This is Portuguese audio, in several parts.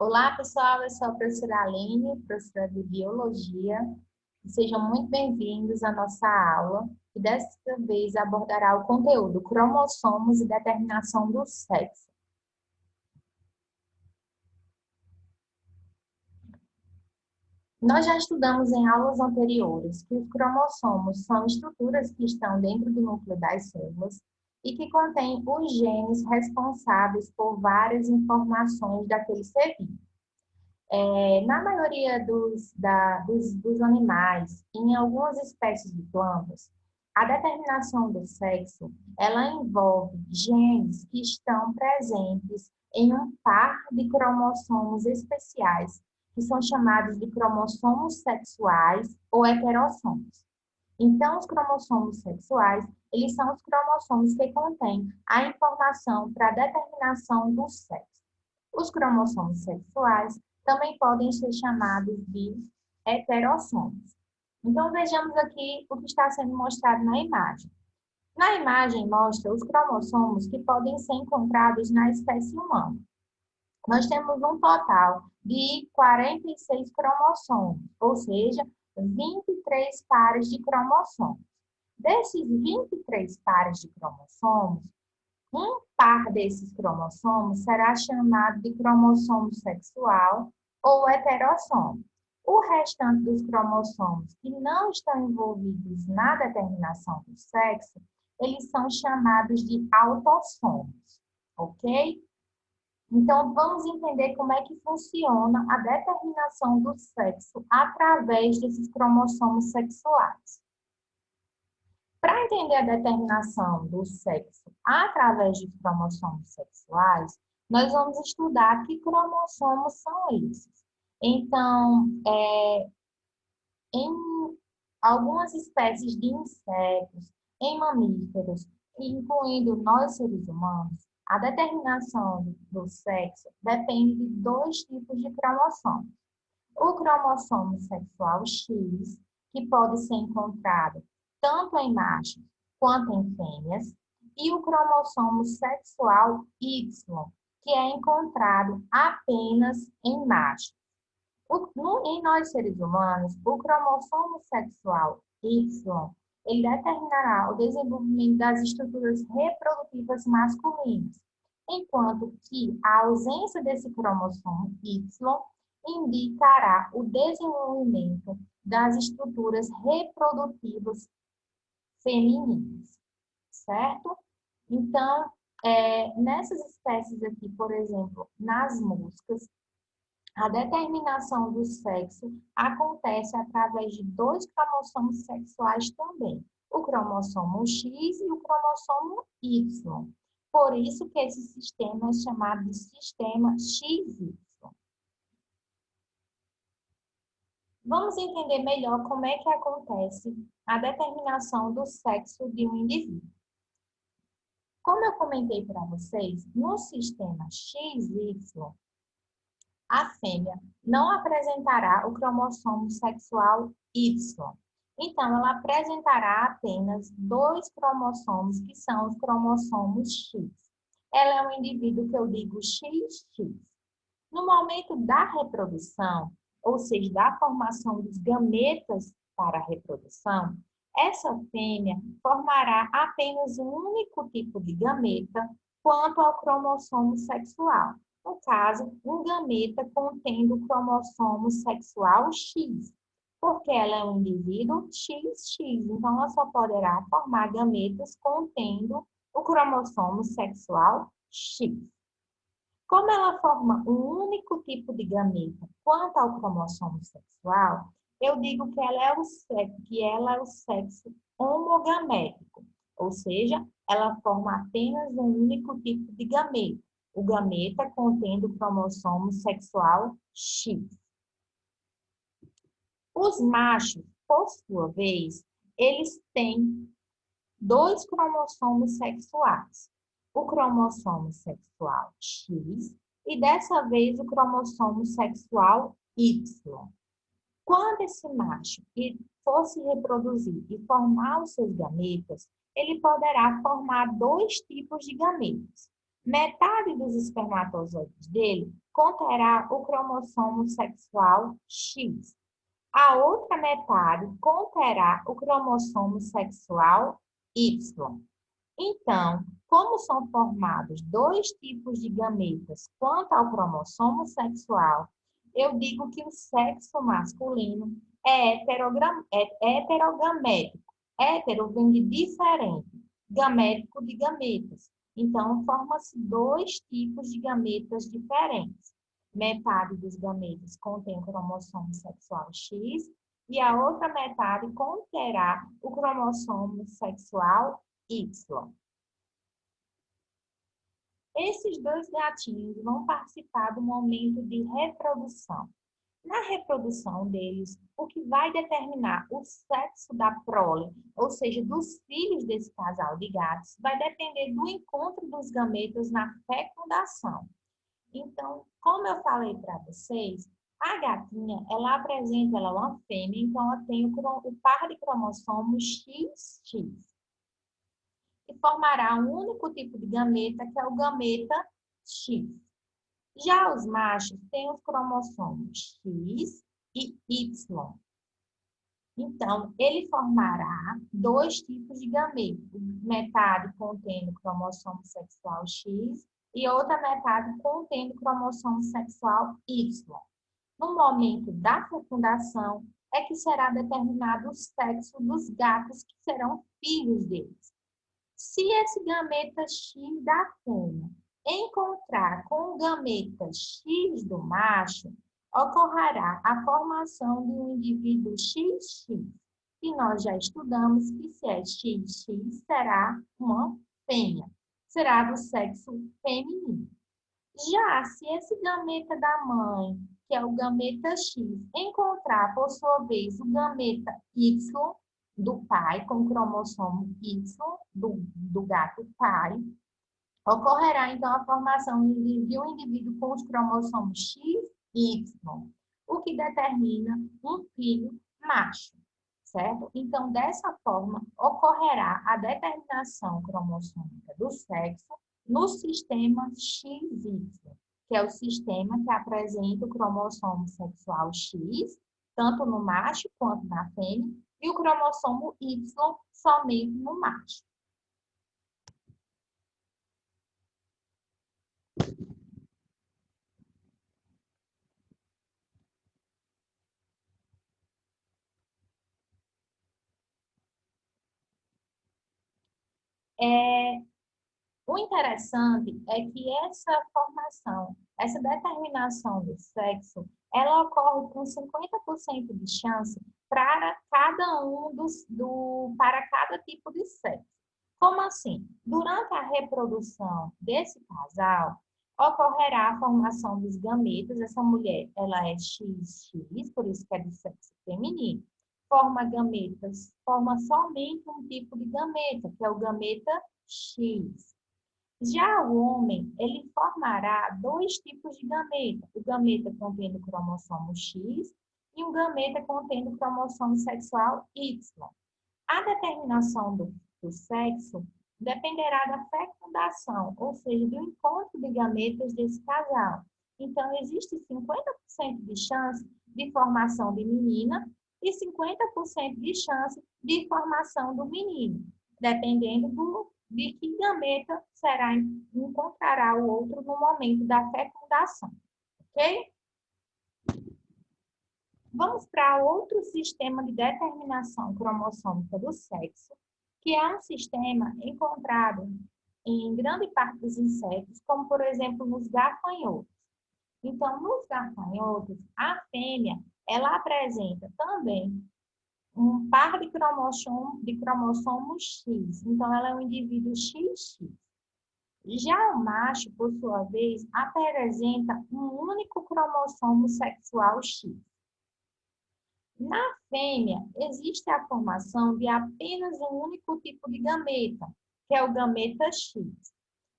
Olá, pessoal, eu sou a professora Aline, professora de Biologia. Sejam muito bem-vindos à nossa aula, que desta vez abordará o conteúdo cromossomos e determinação do sexo. Nós já estudamos em aulas anteriores que os cromossomos são estruturas que estão dentro do núcleo das células e que contêm os genes responsáveis por várias informações daquele ser vivo. Na maioria dos animais, em algumas espécies de plantas, a determinação do sexo, ela envolve genes que estão presentes em um par de cromossomos especiais, que são chamados de cromossomos sexuais ou heterossomos. Então, os cromossomos sexuais, eles são os cromossomos que contêm a informação para a determinação do sexo. Os cromossomos sexuais também podem ser chamados de heterossomos. Então, vejamos aqui o que está sendo mostrado na imagem. Na imagem, mostra os cromossomos que podem ser encontrados na espécie humana. Nós temos um total de 46 cromossomos, ou seja, 23 pares de cromossomos. Desses 23 pares de cromossomos, um par desses cromossomos será chamado de cromossomo sexual ou heterossomo. O restante dos cromossomos que não estão envolvidos na determinação do sexo, eles são chamados de autossomos, ok? Então, vamos entender como é que funciona a determinação do sexo através desses cromossomos sexuais. Para entender a determinação do sexo através de cromossomos sexuais, nós vamos estudar que cromossomos são esses. Então, em algumas espécies de insetos, em mamíferos, incluindo nós seres humanos, a determinação do sexo depende de dois tipos de cromossomos. O cromossomo sexual X, que pode ser encontrado tanto em machos quanto em fêmeas, e o cromossomo sexual Y, que é encontrado apenas em machos. Em nós seres humanos, o cromossomo sexual Y, ele determinará o desenvolvimento das estruturas reprodutivas masculinas, enquanto que a ausência desse cromossomo Y indicará o desenvolvimento das estruturas reprodutivas femininas, certo? Então, nessas espécies aqui, por exemplo, nas moscas, a determinação do sexo acontece através de dois cromossomos sexuais também, o cromossomo X e o cromossomo Y. Por isso que esse sistema é chamado de sistema XY. Vamos entender melhor como é que acontece a determinação do sexo de um indivíduo. Como eu comentei para vocês, no sistema XY, a fêmea não apresentará o cromossomo sexual Y. Então, ela apresentará apenas dois cromossomos, que são os cromossomos X. Ela é um indivíduo que eu digo XX. No momento da reprodução, ou seja, da formação dos gametas para a reprodução, essa fêmea formará apenas um único tipo de gameta quanto ao cromossomo sexual. No caso, um gameta contendo o cromossomo sexual X, porque ela é um indivíduo XX, então ela só poderá formar gametas contendo o cromossomo sexual X. Como ela forma um único tipo de gameta quanto ao cromossomo sexual, eu digo que ela é o sexo homogamético, ou seja, ela forma apenas um único tipo de gameta, o gameta contendo o cromossomo sexual X. Os machos, por sua vez, eles têm dois cromossomos sexuais, o cromossomo sexual X e dessa vez o cromossomo sexual Y. Quando esse macho for se reproduzir e formar os seus gametas, ele poderá formar dois tipos de gametas. Metade dos espermatozoides dele conterá o cromossomo sexual X. A outra metade conterá o cromossomo sexual Y. Então, como são formados dois tipos de gametas quanto ao cromossomo sexual, eu digo que o sexo masculino é heterogamético. Hétero vem de diferente, gamético de gametas. Então, forma-se dois tipos de gametas diferentes. Metade dos gametas contém o cromossomo sexual X e a outra metade conterá o cromossomo sexual Y. Esses dois gatinhos vão participar do momento de reprodução. Na reprodução deles, o que vai determinar o sexo da prole, ou seja, dos filhos desse casal de gatos, vai depender do encontro dos gametas na fecundação. Então, como eu falei para vocês, a gatinha, ela é uma fêmea, então ela tem o par de cromossomos XX. E formará um único tipo de gameta, que é o gameta X. Já os machos têm os cromossomos X e Y. Então, ele formará dois tipos de gameta. Metade contendo cromossomo sexual X e outra metade contendo cromossomo sexual Y. No momento da fecundação, é que será determinado o sexo dos gatos que serão filhos deles. Se esse gameta X da fêmea encontrar com o gameta X do macho, ocorrerá a formação de um indivíduo XX. E nós já estudamos que se é XX, será uma fêmea. Será do sexo feminino. Já se esse gameta da mãe, que é o gameta X, encontrar, por sua vez, o gameta Y do pai, com o cromossomo Y do gato pai, ocorrerá, então, a formação de um indivíduo com os cromossomos X e Y, o que determina um filho macho, certo? Então, dessa forma, ocorrerá a determinação cromossômica do sexo no sistema XY, que é o sistema que apresenta o cromossomo sexual X, tanto no macho quanto na fêmea, e o cromossomo Y somente no macho. O interessante é que essa formação, essa determinação do sexo, ela ocorre com 50% de chance para cada para cada tipo de sexo. Como assim? Durante a reprodução desse casal, ocorrerá a formação dos gametas. Essa mulher, ela é XX, por isso que é do sexo feminino. Forma gametas, forma somente um tipo de gameta, que é o gameta X. Já o homem, ele formará dois tipos de gameta. O gameta contendo cromossomo X e um gameta contendo cromossomo sexual Y. A determinação do sexo dependerá da fecundação, ou seja, do encontro de gametas desse casal. Então, existe 50% de chance de formação de menina e 50% de chance de formação do menino, dependendo de que gameta encontrará o outro no momento da fecundação, ok? Vamos para outro sistema de determinação cromossômica do sexo, que é um sistema encontrado em grande parte dos insetos, como, por exemplo, nos gafanhotos. Então, nos gafanhotos, a fêmea, ela apresenta também um par de cromossomos X. Então, ela é um indivíduo XX. Já o macho, por sua vez, apresenta um único cromossomo sexual X. Na fêmea, existe a formação de apenas um único tipo de gameta, que é o gameta X.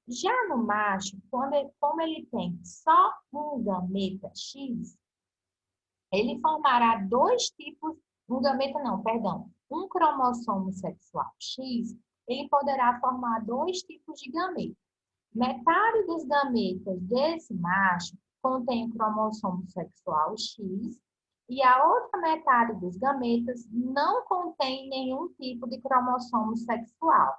Já no macho, como ele tem só um gameta X, ele formará dois tipos, um cromossomo sexual X, ele poderá formar dois tipos de gameta. Metade dos gametas desse macho contém o cromossomo sexual X e a outra metade dos gametas não contém nenhum tipo de cromossomo sexual.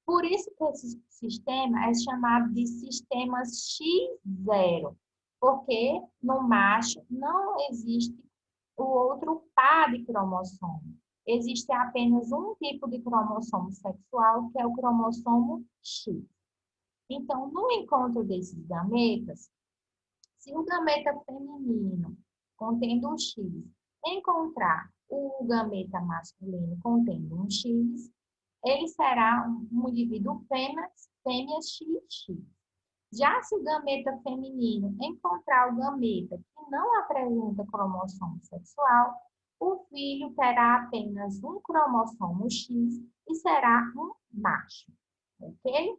Por isso que esse sistema é chamado de sistema X0, porque no macho não existe o outro par de cromossomo. Existe apenas um tipo de cromossomo sexual, que é o cromossomo X. Então, no encontro desses gametas, se o gameta feminino contendo um X encontrar o gameta masculino contendo um X, ele será um indivíduo fêmea XX. Já se o gameta feminino encontrar o gameta que não apresenta cromossomo sexual, o filho terá apenas um cromossomo X e será um macho, ok?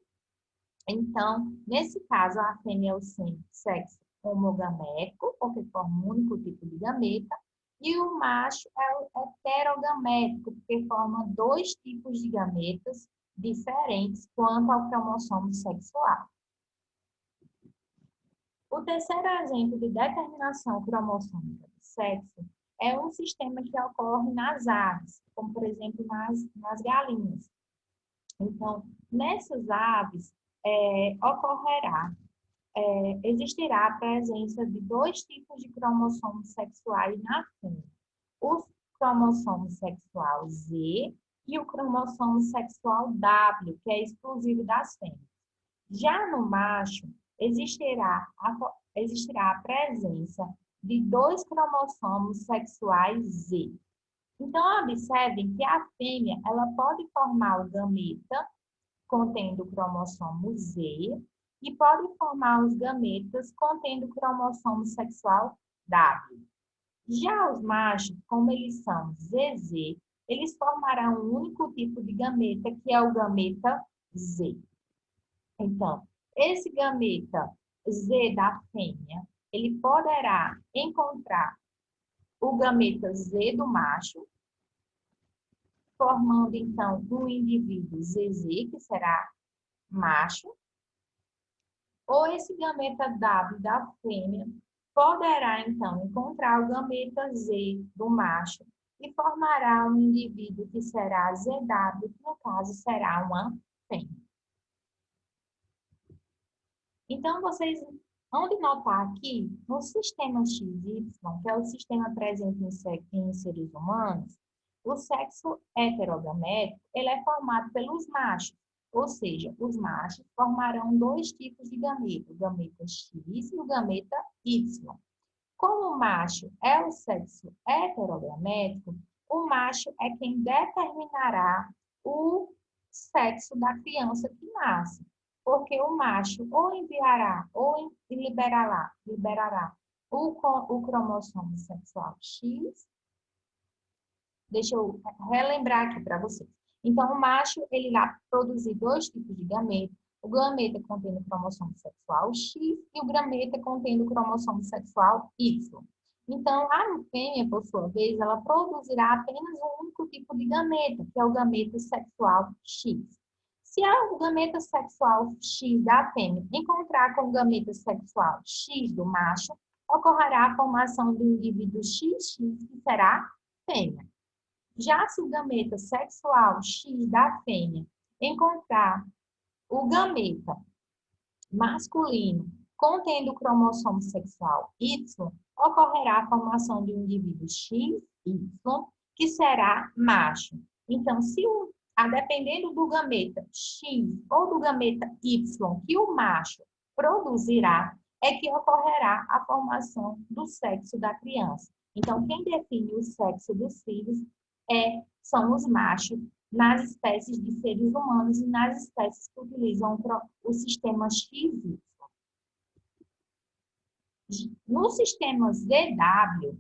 Então, nesse caso, a fêmea é o sexo homogamético, porque forma um único tipo de gameta, e o macho é o heterogamético, porque forma dois tipos de gametas diferentes quanto ao cromossomo sexual. O terceiro exemplo de determinação cromossômica do sexo é um sistema que ocorre nas aves, como, por exemplo, nas galinhas. Então, nessas aves, existirá a presença de dois tipos de cromossomos sexuais na fêmea. O cromossomo sexual Z e o cromossomo sexual W, que é exclusivo das fêmeas. Já no macho, existirá a presença de dois cromossomos sexuais Z. Então, observem que a fêmea ela pode formar o gameta contendo o cromossomo Z e pode formar os gametas contendo o cromossomo sexual W. Já os machos, como eles são ZZ, eles formarão um único tipo de gameta, que é o gameta Z. Então, esse gameta Z da fêmea, ele poderá encontrar o gameta Z do macho, formando, então, um indivíduo ZZ, que será macho, ou esse gameta W da fêmea poderá, então, encontrar o gameta Z do macho e formará um indivíduo que será ZW, que no caso será uma fêmea. Então, vocês vão de notar aqui, no sistema XY, que é o sistema presente em seres humanos, o sexo heterogamético, ele é formado pelos machos, ou seja, os machos formarão dois tipos de gameta, o gameta X e o gameta Y. Como o macho é o sexo heterogamético, o macho é quem determinará o sexo da criança que nasce, porque o macho ou enviará ou liberará o cromossomo sexual X. Deixa eu relembrar aqui para vocês. Então, o macho, ele irá produzir dois tipos de gameta. O gameta contendo o cromossomo sexual X e o gameta contendo o cromossomo sexual Y. Então, a fêmea, por sua vez, ela produzirá apenas um único tipo de gameta, que é o gameta sexual X. Se o gameta sexual X da fêmea encontrar com o gameta sexual X do macho, ocorrerá a formação do indivíduo XX, que será fêmea. Já se o gameta sexual X da fêmea encontrar o gameta masculino contendo o cromossomo sexual Y, ocorrerá a formação de um indivíduo XY, que será macho. Então, dependendo do gameta X ou do gameta Y que o macho produzirá, é que ocorrerá a formação do sexo da criança. Então, quem define o sexo dos filhos são os machos nas espécies de seres humanos e nas espécies que utilizam o sistema XY. No sistema ZW,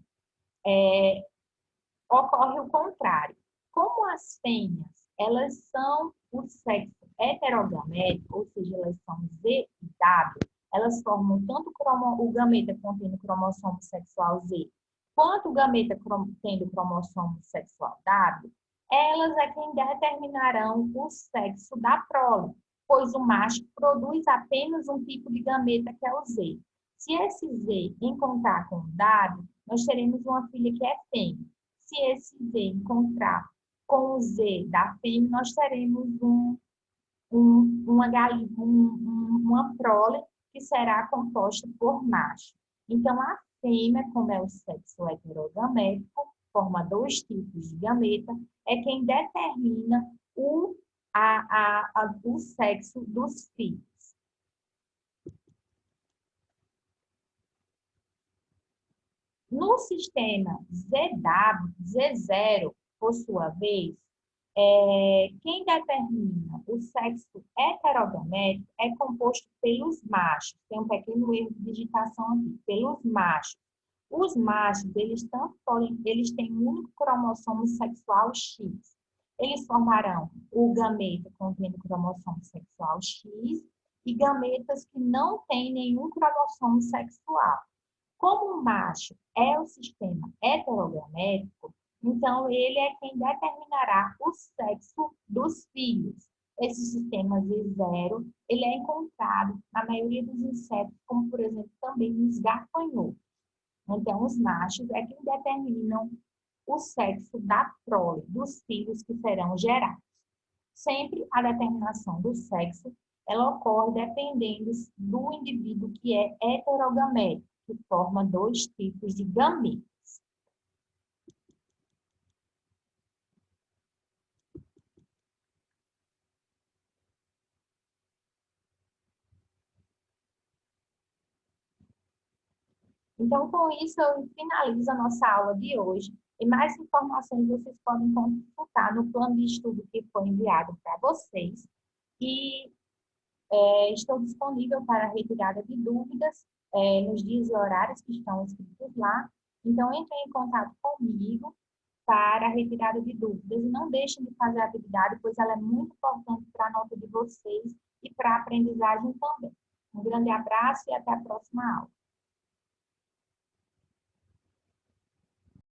ocorre o contrário. Como as fêmeas, elas são o sexo heterogamético, ou seja, elas são Z e W, elas formam tanto o gameta contendo cromossomo sexual Z, quanto o gameta tendo cromossomo sexual W, elas é quem determinarão o sexo da prole. pois o macho produz apenas um tipo de gameta que é o Z. Se esse Z encontrar com o W, nós teremos uma filha que é fêmea. Se esse Z encontrar com o Z da fêmea, nós teremos uma prole que será composta por macho. Então, a fêmea, como é o sexo heterogamético, forma dois tipos de gameta, é quem determina o sexo dos filhos. No sistema ZW, Z0, por sua vez, quem determina o sexo heterogamético é composto pelos machos. Tem um pequeno erro de digitação aqui. Pelos machos. Os machos, eles têm um único cromossomo sexual X. Eles formarão o gameta contendo cromossomo sexual X e gametas que não têm nenhum cromossomo sexual. Como o macho é o sistema heterogamético, então ele é quem determinará o sexo dos filhos. Esse sistema Z0, ele é encontrado na maioria dos insetos, como por exemplo também nos gafanhotos. Então os machos é quem determinam o sexo da prole, dos filhos que serão gerados. Sempre a determinação do sexo, ela ocorre dependendo do indivíduo que é heterogamético, que forma dois tipos de gametas. Então, com isso, eu finalizo a nossa aula de hoje. E mais informações vocês podem consultar no plano de estudo que foi enviado para vocês. E estou disponível para retirada de dúvidas nos dias e horários que estão escritos lá. Então, entrem em contato comigo para a retirada de dúvidas. E não deixem de fazer a atividade, pois ela é muito importante para a nota de vocês e para a aprendizagem também. Um grande abraço e até a próxima aula.